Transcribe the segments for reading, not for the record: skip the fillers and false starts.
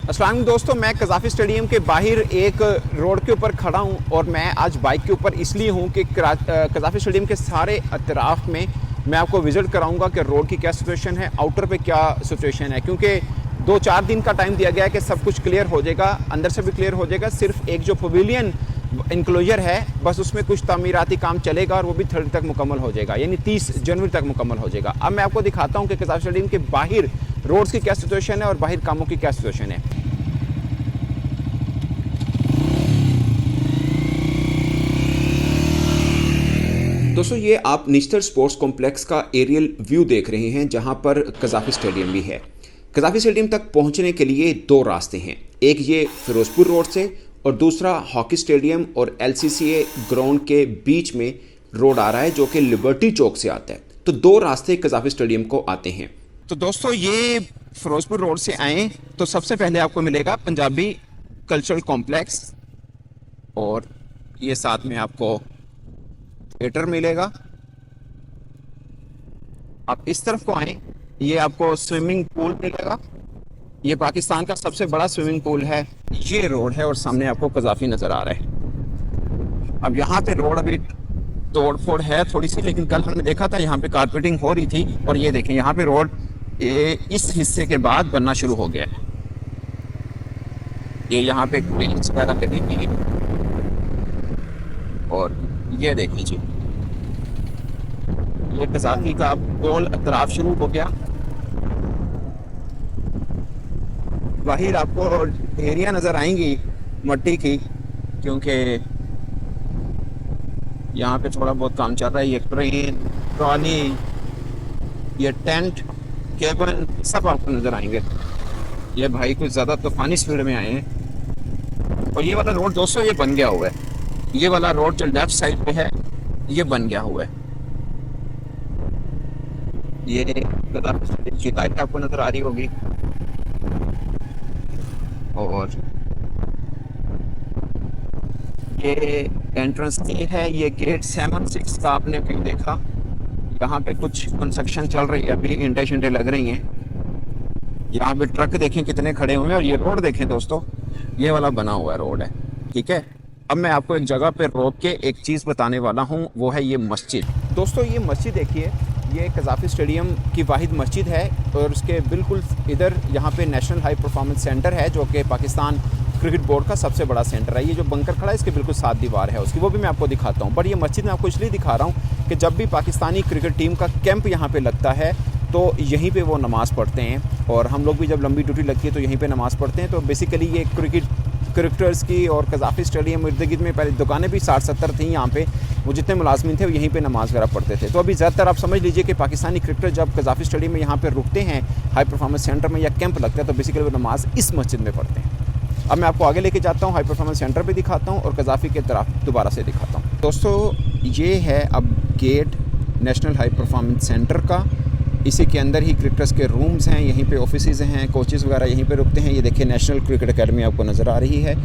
अस्सलाम वालेकुम दोस्तों, मैं कज़ाफ़ी स्टेडियम के बाहर एक रोड के ऊपर खड़ा हूं और मैं आज बाइक के ऊपर इसलिए हूं कि कज़ाफ़ी स्टेडियम के सारे अतराफ़ में मैं आपको विज़िट कराऊंगा कि रोड की क्या सिचुएशन है, आउटर पे क्या सिचुएशन है। क्योंकि 2-4 दिन का टाइम दिया गया है कि सब कुछ क्लियर हो जाएगा, अंदर से भी क्लियर हो जाएगा। सिर्फ एक जो पवेलियन इंक्लोजर है बस उसमें कुछ तामीराती काम चलेगा और वो भी 30 तक मुकम्मल हो जाएगा, यानी 30 जनवरी तक मुकम्मल हो जाएगा। अब मैं आपको दिखाता हूँ कि कज़ाफ़ी स्टेडियम के बाहर रोड्स की क्या सिचुएशन है और बाहर कामों की क्या सिचुएशन है। दोस्तों, ये आप निश्तर स्पोर्ट्स कॉम्प्लेक्स का एरियल व्यू देख रहे हैं जहां पर कज़ाफ़ी स्टेडियम भी है। कज़ाफ़ी स्टेडियम तक पहुंचने के लिए 2 रास्ते हैं, एक ये फिरोजपुर रोड से और दूसरा हॉकी स्टेडियम और LCCA ग्राउंड के बीच में रोड आ रहा है जो कि लिबर्टी चौक से आता है। तो 2 रास्ते कज़ाफ़ी स्टेडियम को आते हैं। तो दोस्तों, ये फिरोजपुर रोड से आए तो सबसे पहले आपको मिलेगा पंजाबी कल्चरल कॉम्प्लेक्स और ये साथ में आपको थिएटर मिलेगा। आप इस तरफ को आए, ये आपको स्विमिंग पूल मिलेगा। ये पाकिस्तान का सबसे बड़ा स्विमिंग पूल है। ये रोड है और सामने आपको कज़ाफ़ी नज़र आ रहा है। अब यहाँ पे रोड अभी तोड़ फोड़ है थोड़ी सी, लेकिन कल हमने देखा था यहाँ पे कारपेटिंग हो रही थी और ये देखें यहाँ पे रोड इस हिस्से के बाद बनना शुरू हो गया है। ये यहाँ पे ग्रिल्स वगैरह लगी हुई है और ये देख लीजिए, ये कज़ाफ़ी का गोल अतराफ शुरू हो गया। बाहर आपको ढेरियाँ नज़र आएंगी मट्टी की, क्योंकि यहाँ पे थोड़ा बहुत काम चल रहा है। ये क्रेन, ट्रॉली, ये टेंट, केबल सब आपको नज़र आएंगे। ये भाई कुछ ज़्यादा तूफानी स्पीड में आए हैं। और ये वाला रोड दोस्तों ये बन गया हुआ है। ये वाला रोड जो लेफ्ट साइड पे है ये बन गया हुआ है। ये शिकायत आपको नजर आ रही होगी। और ये एंट्रेंस गेट है, ये गेट 7-6 का आपने भी देखा। यहाँ पे कुछ कंस्ट्रक्शन चल रही है, अभी ईंटें शिंटें लग रही हैं। यहाँ पे ट्रक देखें कितने खड़े हुए हैं और ये रोड देखें दोस्तों, ये वाला बना हुआ रोड है। ठीक है, अब मैं आपको एक जगह पे रोक के एक चीज़ बताने वाला हूँ, वो है ये मस्जिद। दोस्तों, ये मस्जिद देखिए, ये कज़ाफ़ी स्टेडियम की वाहिद मस्जिद है और उसके बिल्कुल इधर यहाँ पे नेशनल हाई परफॉर्मेंस सेंटर है जो कि पाकिस्तान क्रिकेट बोर्ड का सबसे बड़ा सेंटर है। ये जो बंकर खड़ा है इसके बिल्कुल साथ दीवार है उसकी, वो भी मैं आपको दिखाता हूँ। पर ये मस्जिद मैं आपको इसलिए दिखा रहा हूँ कि जब भी पाकिस्तानी क्रिकेट टीम का कैंप यहाँ पर लगता है तो यहीं पर वो नमाज़ पढ़ते हैं और हम लोग भी जब लंबी ड्यूटी लगती है तो यहीं पर नमाज़ पढ़ते हैं। तो बेसिकली ये क्रिकेटर्स की और कज़ाफ़ी स्टेडियम इर्द गिर्द में पहले दुकानें भी 60-70 थी यहाँ पे, वो जितने मुलाजमीन थे वो यहीं पे नमाज़ वगैरह पढ़ते थे। तो अभी ज़्यादातर आप समझ लीजिए कि पाकिस्तानी क्रिकेटर जब कज़ाफ़ी स्टेडियम में यहाँ पे रुकते हैं, हाई परफॉर्मेंस सेंटर में या कैंप लगता है, तो बेसिकली वो नमाज़ इस मस्जिद में पढ़ते हैं। अब मैं आपको आगे लेके जाता हूँ, हाई परफॉर्मेंस सेंटर पर दिखाता हूँ और कज़ाफ़ी के तरफ दोबारा से दिखाता हूँ। दोस्तों, ये है अब gate national high performance centre का। इसी के अंदर ही क्रिकेटर्स के रूम्स हैं, यहीं पे ऑफिसेज़ हैं, कोचेज़ वगैरह यहीं पे रुकते हैं। ये देखिए नेशनल क्रिकेट एकेडमी आपको नज़र आ रही है।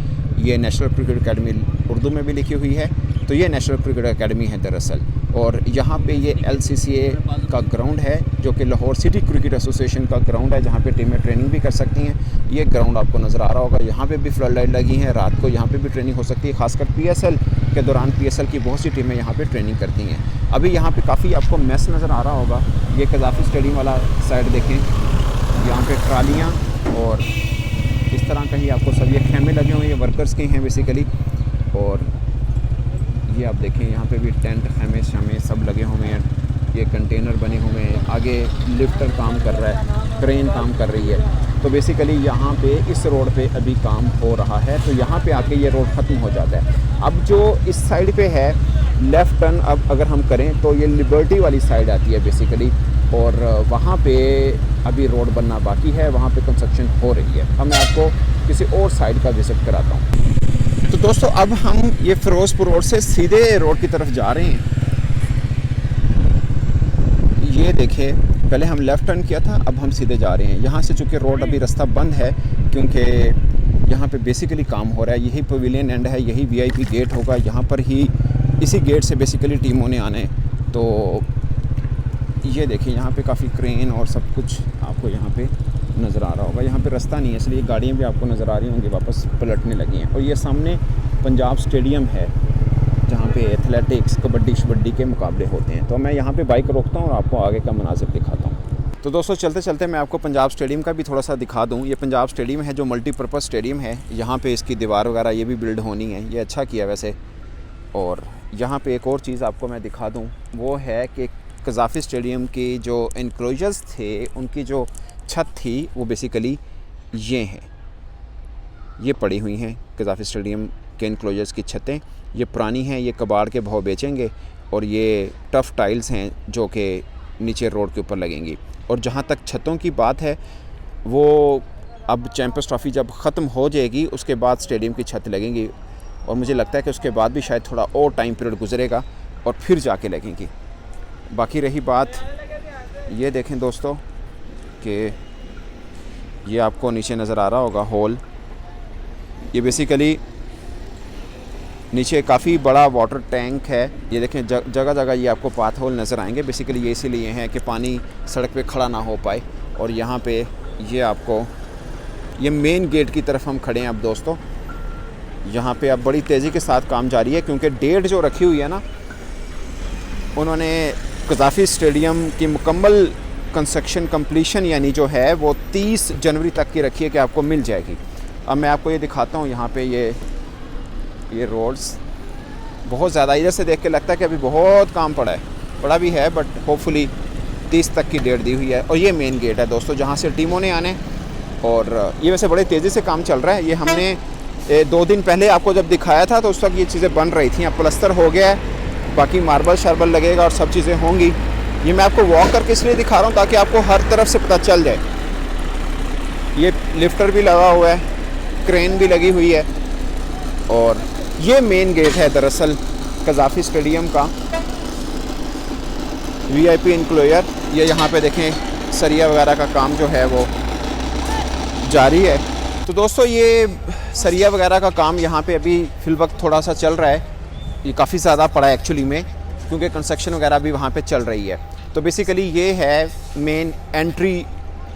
ये नेशनल क्रिकेट एकेडमी उर्दू में भी लिखी हुई है। तो ये नेशनल क्रिकेट एकेडमी है दरअसल। और यहाँ पे ये LCCA का ग्राउंड है जो कि लाहौर सिटी क्रिकेट एसोसिएशन का ग्राउंड है, जहाँ पे टीमें ट्रेनिंग भी कर सकती हैं। ये ग्राउंड आपको नज़र आ रहा होगा, यहाँ पे भी फ्लड लाइट लगी हैं, रात को यहाँ पे भी ट्रेनिंग हो सकती है। खासकर PSL के दौरान PSL की बहुत सी टीमें यहाँ पे ट्रेनिंग करती हैं। अभी यहाँ पे काफ़ी आपको मैस नज़र आ रहा होगा। ये कज़ाफ़ी स्टेडियम वाला साइड देखें, यहाँ पे ट्रालियाँ और इस तरह का ही आपको सब ये खेमे लगे हुए हैं, वर्कर्स के हैं बेसिकली। और ये आप देखें यहाँ पे भी टेंट, खेमे शामे सब लगे हुए हैं। ये कंटेनर बने हुए हैं, आगे लिफ्टर काम कर रहा है, क्रेन काम कर रही है। तो बेसिकली यहाँ पे इस रोड पे अभी काम हो रहा है। तो यहाँ पे आके ये रोड ख़त्म हो जाता है। अब जो इस साइड पे है लेफ़्ट टर्न अब अगर हम करें तो ये लिबर्टी वाली साइड आती है बेसिकली, और वहाँ पे अभी रोड बनना बाकी है, वहाँ पे कंस्ट्रक्शन हो रही है। अब मैं आपको किसी और साइड का विज़िट कराता हूँ। तो दोस्तों, अब हम ये फिरोजपुर रोड से सीधे रोड की तरफ जा रहे हैं। ये देखिए, पहले हम लेफ़्ट टर्न किया था, अब हम सीधे जा रहे हैं। यहाँ से चूँकि रोड अभी रास्ता बंद है क्योंकि यहाँ पे बेसिकली काम हो रहा है। यही पवेलियन एंड है, यही VIP गेट होगा, यहाँ पर ही इसी गेट से बेसिकली टीमों ने आना है। तो ये देखिए यहाँ पे काफ़ी क्रेन और सब कुछ आपको यहाँ पे नज़र आ रहा होगा। यहाँ पे रास्ता नहीं है, इसलिए गाड़ियाँ भी आपको नज़र आ रही होंगी वापस पलटने लगी हैं। और ये सामने पंजाब स्टेडियम है जहाँ पे एथलेटिक्स, कबड्डी शबड्डी के मुकाबले होते हैं। तो मैं यहाँ पे बाइक रोकता हूँ और आपको आगे का मनाज़िर दिखाता हूँ। तो दोस्तों चलते चलते मैं आपको पंजाब स्टेडियम का भी थोड़ा सा दिखा दूँ। ये पंजाब स्टेडियम है जो मल्टीपर्पज़ स्टेडियम है। यहाँ पे इसकी दीवार वगैरह ये भी बिल्ड होनी है, ये अच्छा किया वैसे। और यहाँ पे एक और चीज़ आपको मैं दिखा दूँ, वो है कि कज़ाफ़ी स्टेडियम की जो इनक्लोजर्स थे उनकी जो छत थी वो बेसिकली ये हैं, ये पड़ी हुई हैं कज़ाफ़ी स्टेडियम के इनक्लोजर्स की छतें। ये पुरानी हैं, ये कबाड़ के भाव बेचेंगे और ये टफ़ टाइल्स हैं जो कि नीचे रोड के ऊपर लगेंगी। और जहाँ तक छतों की बात है, वो अब चैम्पियंस ट्रॉफ़ी जब ख़त्म हो जाएगी उसके बाद स्टेडियम की छत लगेंगी और मुझे लगता है कि उसके बाद भी शायद थोड़ा और टाइम पीरियड गुजरेगा और फिर जाके लगेंगी। बाकी रही बात, ये देखें दोस्तों कि ये आपको नीचे नज़र आ रहा होगा हॉल। ये बेसिकली नीचे काफ़ी बड़ा वाटर टैंक है। ये देखें जगह जगह ये आपको पाथ होल नज़र आएंगे। बेसिकली ये इसीलिए हैं कि पानी सड़क पे खड़ा ना हो पाए। और यहाँ पे ये आपको, ये मेन गेट की तरफ हम खड़े हैं अब दोस्तों। यहाँ पे अब बड़ी तेज़ी के साथ काम जारी है क्योंकि डेट जो रखी हुई है ना, उन्होंने कज़ाफ़ी स्टेडियम की मुकम्मल कंस्ट्रक्शन कंप्लीशन यानी जो है वो 30 जनवरी तक की रखी है कि आपको मिल जाएगी। अब मैं आपको ये दिखाता हूँ। यहाँ पे ये रोड्स बहुत ज़्यादा, इधर से देख के लगता है कि अभी बहुत काम पड़ा है, पड़ा भी है, बट होपफुली 30 तक की डेट दी हुई है। और ये मेन गेट है दोस्तों जहाँ से टीमों ने आने। और ये वैसे बड़े तेज़ी से काम चल रहा है। ये हमने 2 दिन पहले आपको जब दिखाया था तो उस वक्त ये चीज़ें बन रही थी। अब प्लस्तर हो गया है, बाकी मार्बल शार्बल लगेगा और सब चीज़ें होंगी। ये मैं आपको वॉक करके इसलिए दिखा रहा हूँ ताकि आपको हर तरफ से पता चल जाए। ये लिफ्टर भी लगा हुआ है, क्रेन भी लगी हुई है। और ये मेन गेट है दरअसल कज़ाफ़ी स्टेडियम का, VIP इंक्लोजर। ये यहाँ पे देखें सरिया वगैरह का काम जो है वो जारी है। तो दोस्तों ये सरिया वगैरह का काम यहाँ पे अभी फ़िल वक्त थोड़ा सा चल रहा है। ये काफ़ी ज़्यादा पड़ा है एक्चुअली में, क्योंकि कंस्ट्रक्शन वगैरह भी वहाँ पे चल रही है। तो बेसिकली ये है main entry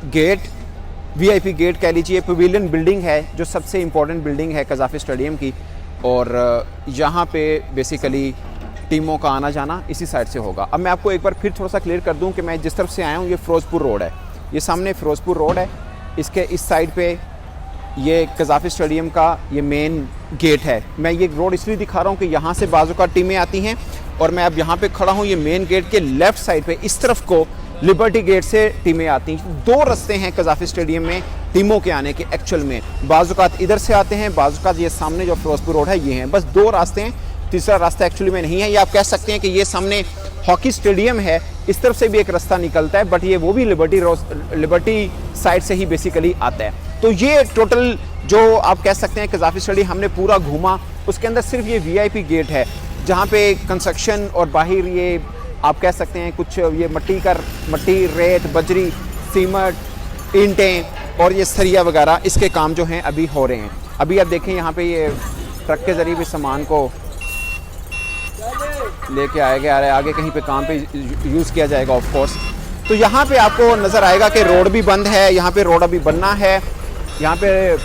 gate, VIP gate कह लीजिए। पवेलियन बिल्डिंग है जो सबसे इम्पोर्टेंट बिल्डिंग है कज़ाफ़ी स्टेडियम की। और यहाँ पे बेसिकली टीमों का आना जाना इसी साइड से होगा। अब मैं आपको एक बार फिर थोड़ा सा क्लियर कर दूँ कि मैं जिस तरफ से आया हूँ, ये फ़िरोज़पुर रोड है। ये सामने फ़िरोज़पुर रोड है, इसके इस साइड पे ये कज़ाफ़ी स्टेडियम का ये मेन गेट है। मैं ये रोड इसलिए दिखा रहा हूँ कि यहाँ से बाजू का टीमें आती हैं और मैं अब यहाँ पे खड़ा हूँ। ये मेन गेट के लेफ़्ट साइड पे इस तरफ को लिबर्टी गेट से टीमें आती हैं। 2 रास्ते हैं कज़ाफ़ी स्टेडियम में टीमों के आने के एक्चुअल में। बाज़ुकात इधर से आते हैं, बाज़ुकात ये सामने जो फ़िरोज़पुर रोड है ये हैं। बस 2 रास्ते हैं, तीसरा रास्ता एक्चुअली में नहीं है। ये आप कह सकते हैं कि ये सामने हॉकी स्टेडियम है, इस तरफ से भी एक रास्ता निकलता है, बट ये वो भी लिबर्टी साइड से ही बेसिकली आता है। तो ये टोटल जो आप कह सकते हैं कज़ाफ़ी स्टेडियम हमने पूरा घूमा। उसके अंदर सिर्फ ये VIP गेट है जहाँ पे कंस्ट्रक्शन और बाहर ये आप कह सकते हैं कुछ ये मट्टी, रेत, बजरी, सीमेंट, ईंटें और ये सरिया वगैरह इसके काम जो हैं अभी हो रहे हैं। अभी आप देखें यहाँ पे ये ट्रक के ज़रिए भी सामान को लेके आया गया है, आगे कहीं पे काम पे यूज़ किया जाएगा ऑफ कोर्स। तो यहाँ पे आपको नज़र आएगा कि रोड भी बंद है, यहाँ पे रोड अभी बनना है। यहाँ पे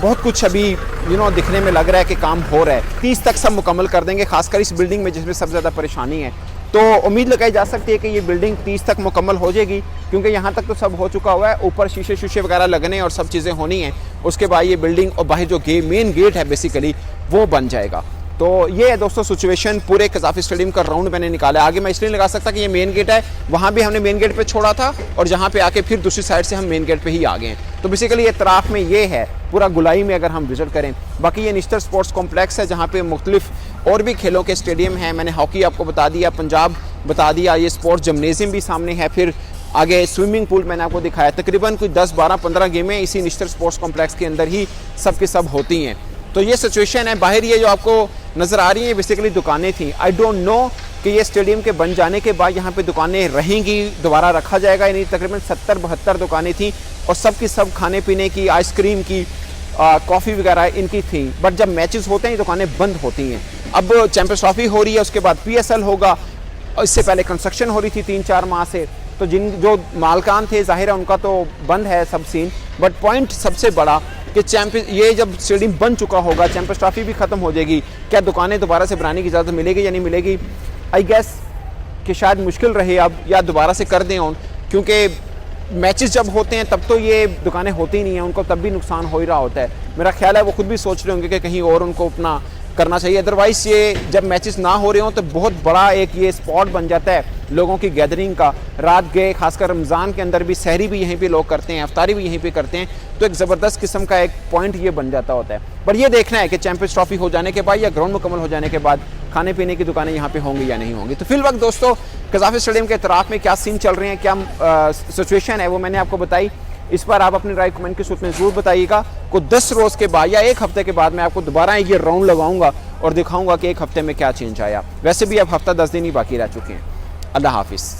बहुत कुछ अभी दिखने में लग रहा है कि काम हो रहा है। 30 तक सब मुकम्मल कर देंगे, खासकर इस बिल्डिंग में जिसमें सबसे ज़्यादा परेशानी है। तो उम्मीद लगाई जा सकती है कि ये बिल्डिंग 30 तक मुकम्मल हो जाएगी, क्योंकि यहाँ तक तो सब हो चुका हुआ है। ऊपर शीशे वगैरह लगने और सब चीज़ें होनी हैं। उसके बाद ये बिल्डिंग और बाहर जो मेन गेट है बेसिकली वो बन जाएगा। तो ये है दोस्तों सिचुएशन पूरे कज़ाफ़ी स्टेडियम का राउंड मैंने निकाला। आगे मैं इसलिए लगा सकता कि ये मेन गेट है, वहाँ भी हमने मेन गेट पे छोड़ा था और जहाँ पे आके फिर दूसरी साइड से हम मेन गेट पे ही आ गए हैं। तो बेसिकली ये तराफ में ये है पूरा गुलाई में अगर हम विजिट करें। बाकी ये निश्तर स्पोर्ट्स कॉम्प्लेक्स है जहाँ पे मुख्तलिफ और भी खेलों के स्टेडियम हैं। मैंने हॉकी आपको बता दिया, पंजाब बता दिया, ये स्पोर्ट्स जिम्नेजियम भी सामने है। फिर आगे स्विमिंग पूल मैंने आपको दिखाया। तकरीबन कोई 10, 12, 15 गेमें इसी निश्तर स्पोर्ट्स कॉम्प्लेक्स के अंदर ही सब के सब होती हैं। तो ये सिचुएशन है। बाहर ये जो आपको नज़र आ रही हैं बेसिकली दुकानें थी। आई डोंट नो कि ये स्टेडियम के बन जाने के बाद यहाँ पे दुकानें रहेंगी, दोबारा रखा जाएगा। यानी तकरीबन 70-72 दुकानें थी और सब की सब खाने पीने की, आइसक्रीम की, कॉफ़ी वगैरह इनकी थी। बट जब मैचेस होते हैं दुकानें बंद होती हैं। अब चैम्पियंस ट्रॉफी हो रही है, उसके बाद PSL होगा और इससे पहले कंस्ट्रक्शन हो रही थी 3-4 माह से। तो जिन जो मालकान थे ज़ाहिर है उनका तो बंद है सब सीन, बट पॉइंट सबसे बड़ा कि चैंपियन ये जब स्टेडियम बन चुका होगा, चैंपियंस ट्रॉफी भी ख़त्म हो जाएगी, क्या दुकानें दोबारा से बनाने की इजाज़त मिलेगी या नहीं मिलेगी? आई गेस कि शायद मुश्किल रहे अब, या दोबारा से कर दें ऑन, क्योंकि मैचेस जब होते हैं तब तो ये दुकानें होती ही नहीं हैं, उनको तब भी नुकसान हो ही रहा होता है। मेरा ख्याल है वो खुद भी सोच रहे होंगे कि कहीं और उनको अपना करना चाहिए, अदरवाइज़ ये जब मैचेस ना हो रहे हों तो बहुत बड़ा एक ये स्पॉट बन जाता है लोगों की गैदरिंग का। रात गए, खासकर रमज़ान के अंदर भी सहरी भी यहीं पे लोग करते हैं, अफ्तारी भी यहीं पे करते हैं, तो एक ज़बरदस्त किस्म का एक पॉइंट ये बन जाता होता है। पर ये देखना है कि चैंपियंस ट्रॉफी हो जाने के बाद या ग्राउंड मुकम्मल हो जाने के बाद खाने पीने की दुकानें यहाँ पे होंगी या नहीं होंगी। तो फिल वक्त दोस्तों कज़ाफ़ी स्टेडियम के इतराफ़ में क्या सीन चल रहे हैं, क्या सिचुएशन है, वो मैंने आपको बताई। इस पर आप अपनी राय कमेंट की सूरत में ज़रूर बताइएगा। को 10 रोज़ के बाद या एक हफ्ते के बाद मैं आपको दोबारा ये राउंड लगाऊंगा और दिखाऊंगा कि एक हफ्ते में क्या चेंज आया। वैसे भी अब हफ्ता 10 दिन ही बाकी रह चुके हैं। अल्लाह हाफिज़।